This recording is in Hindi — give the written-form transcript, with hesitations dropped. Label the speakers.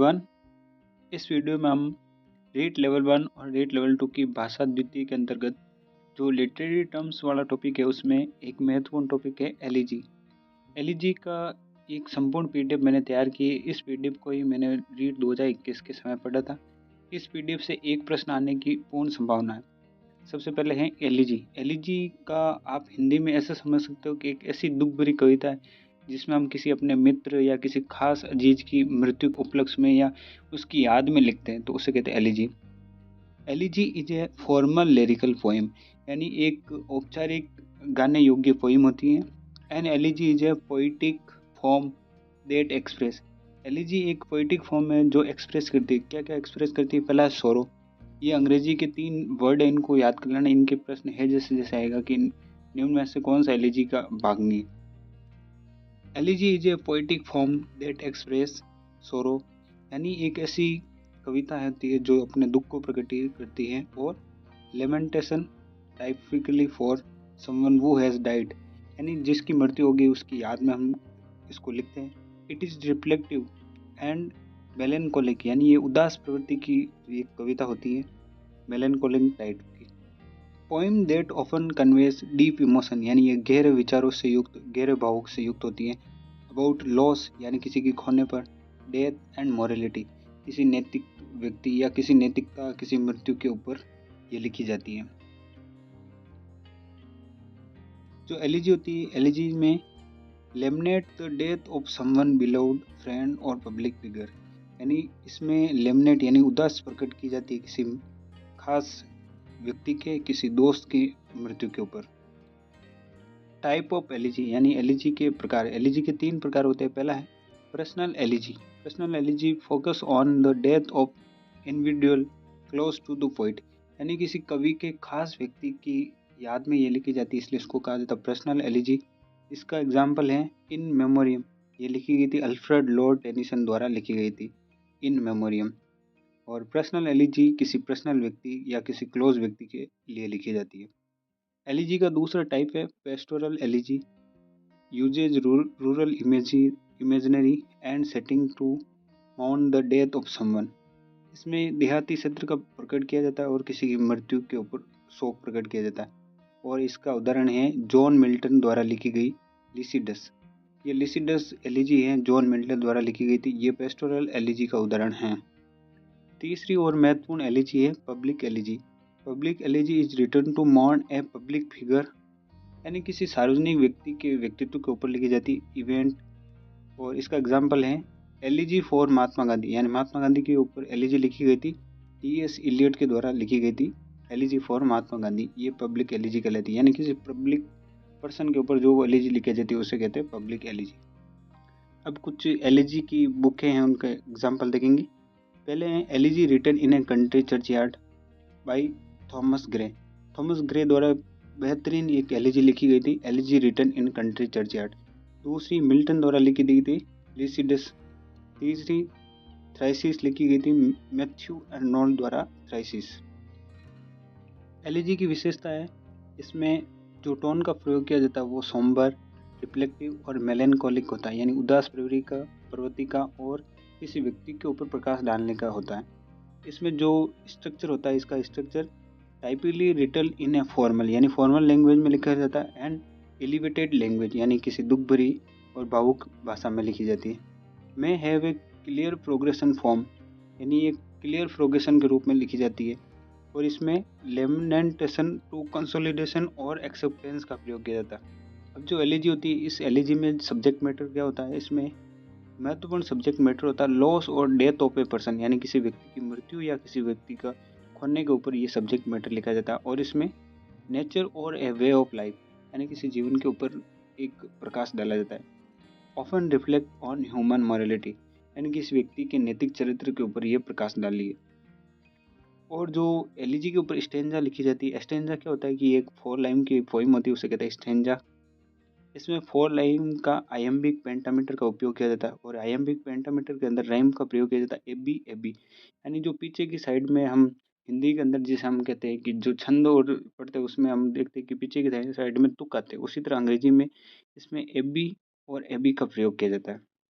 Speaker 1: एवरीवन। इस वीडियो में हम रीट लेवल 1 और रीट लेवल 2 की भाषा द्वितीय के अंतर्गत जो लिटरेरी टर्म्स वाला टॉपिक है उसमें एक महत्वपूर्ण टॉपिक है एलिजी। एलिजी का एक संपूर्ण पीडीएफ मैंने तैयार की है। इस पीडीएफ को ही मैंने रीट 2021 के समय पढ़ा था। इस पीडीएफ से एक प्रश्न आने की पूर्ण संभावना है। सबसे पहले है एलिजी। एलिजी का आप हिंदी में ऐसा समझ सकते हो कि एक ऐसी दुख भरी कविता है जिसमें हम किसी अपने मित्र या किसी खास अजीज की मृत्यु के उपलक्ष्य में या उसकी याद में लिखते हैं तो उसे कहते हैं elegy. Elegy is a formal lyrical poem, यानी एक औपचारिक गाने योग्य पोएम होती है। An elegy is a poetic form that express. Elegy एक पोइटिक फॉर्म है जो एक्सप्रेस करती है। क्या क्या एक्सप्रेस करती है? पहला सोरो। ये अंग्रेजी के 3 वर्ड है, इनको याद कर लेना। इनके प्रश्न है जैसे जैसे आएगा कि निम्न में से कौन सा एलिजी का भाग नहीं है। Elegy is a poetic form that express सोरो, यानी एक ऐसी कविता होती है जो अपने दुख को प्रकटित करती है। और lamentation typically for someone who has died, यानी जिसकी मृत्यु होगी उसकी याद में हम इसको लिखते हैं। इट इज़ रिफ्लेक्टिव एंड मेलेनकोलिक, यानी ये उदास प्रवृत्ति की एक कविता होती है, मेलेनकोलिक टाइप की। Poem that often conveys deep emotion, यानी ये गहरे विचारों से युक्त, गहरे भावों से युक्त होती है। अबाउट लॉस, यानी किसी की खोने पर। डेथ एंड मॉरलिटी, किसी नैतिक व्यक्ति या किसी नैतिकता, किसी मृत्यु के ऊपर ये लिखी जाती है। जो एलिजी होती है, एलिजी में laments the death of someone beloved friend और पब्लिक फिगर, यानी इसमें लेमिनेट यानी उदास प्रकट की जाती है किसी खास व्यक्ति के, किसी दोस्त की मृत्यु के ऊपर। टाइप ऑफ एलिजी, यानी एलिजी के प्रकार। एलिजी के 3 प्रकार होते हैं। पहला है personal elegy. Personal elegy focus on the death of individual close to the poet, यानी किसी कवि के खास व्यक्ति की याद में ये लिखी जाती है, इसलिए इसको कहा जाता है पर्सनल एलिजी। इसका एग्जाम्पल है इन मेमोरियम। ये लिखी गई थी अल्फ्रेड लॉर्ड टेनिसन द्वारा लिखी गई थी इन मेमोरियम। और पर्सनल एलिजी किसी पर्सनल व्यक्ति या किसी क्लोज व्यक्ति के लिए लिखी जाती है। एलिजी का दूसरा टाइप है pastoral elegy. Uses rural imaginary and setting to माउंट द डेथ ऑफ समवन। इसमें देहाती क्षेत्र का प्रकट किया जाता है और किसी की मृत्यु के ऊपर शोक प्रकट किया जाता है। और इसका उदाहरण है जॉन मिल्टन द्वारा लिखी गई लिसिडस। ये लिसिडस एलिजी है, जॉन मिल्टन द्वारा लिखी गई थी। ये पेस्टोरल एलिजी का उदाहरण है। तीसरी और महत्वपूर्ण एलिजी है public elegy. Public elegy is written to mourn a public figure, यानी किसी सार्वजनिक व्यक्ति के व्यक्तित्व के ऊपर लिखी जाती इवेंट। और इसका एग्जाम्पल है एलिजी फॉर महात्मा गांधी, यानी महात्मा गांधी के ऊपर एलिजी लिखी गई थी, टी.एस. इलियट के द्वारा लिखी गई थी एलिजी फॉर महात्मा गांधी। ये पब्लिक एलिजी कहलाती है, यानी किसी पब्लिक पर्सन के ऊपर जो एलिजी लिखी जाती है उसे कहते हैं पब्लिक एलिजी। अब कुछ एलिजी की बुकें हैं, उनके एग्जाम्पल देखेंगे। पहले हैं elegy written in a country churchyard by Thomas Gray. Thomas Gray द्वारा बेहतरीन एक एलिजी लिखी गई थी, elegy written in country churchyard. दूसरी मिल्टन द्वारा लिखी गई थी लिसिडस। तीसरी थ्राइसिस लिखी गई थी मैथ्यू अर्नोल्ड द्वारा थ्राइसिस। एलिजी की विशेषता है इसमें जो टोन का प्रयोग किया जाता है वो सोम्बर, रिफ्लेक्टिव और मेलेनकोलिक होता है, यानी उदास प्रवृत्ति का और किसी व्यक्ति के ऊपर प्रकाश डालने का होता है। इसमें जो स्ट्रक्चर होता है, इसका structure typically written in a formal, यानी फॉर्मल लैंग्वेज में लिखा जाता है, एंड एलिवेटेड लैंग्वेज, यानी किसी दुख भरी और भावुक भाषा में लिखी जाती है। में have a clear progression form, यानी एक क्लियर प्रोग्रेशन के रूप में लिखी जाती है। और इसमें लेमिनेटेशन टू कंसोलिडेशन और एक्सेप्टेंस का प्रयोग किया जाता है। अब जो एलिजी होती है, इस एलिजी में सब्जेक्ट मैटर क्या होता है? इसमें महत्वपूर्ण सब्जेक्ट मैटर होता है लॉस और डेथ ऑफ ए पर्सन, यानी किसी व्यक्ति की मृत्यु या किसी व्यक्ति का खोने के ऊपर ये सब्जेक्ट मैटर लिखा जाता है। और इसमें नेचर और ए वे ऑफ लाइफ, यानी किसी जीवन के ऊपर एक प्रकाश डाला जाता है। Often reflect on human morality, यानी किसी व्यक्ति के नैतिक चरित्र के ऊपर यह प्रकाश डाली है। और जो एलिजी के ऊपर स्टेंजा लिखी जाती है, स्टेंजा क्या होता है कि एक 4 लाइन की पोइम होती है, उसे कहते हैं स्टेंजा। इसमें 4 लाइन का आयम्बिक पेंटामीटर का उपयोग किया जाता है और आयम्बिक पेंटामीटर के अंदर राइम का प्रयोग किया जाता है एबी एबी, यानी जो पीछे की साइड में हम हिंदी के अंदर जिसे हम कहते हैं कि जो छंद और पढ़ते हैं उसमें हम देखते हैं कि पीछे की साइड में तुक आते हैं, उसी तरह अंग्रेजी में इसमें एबी और एबी का प्रयोग किया जाता है।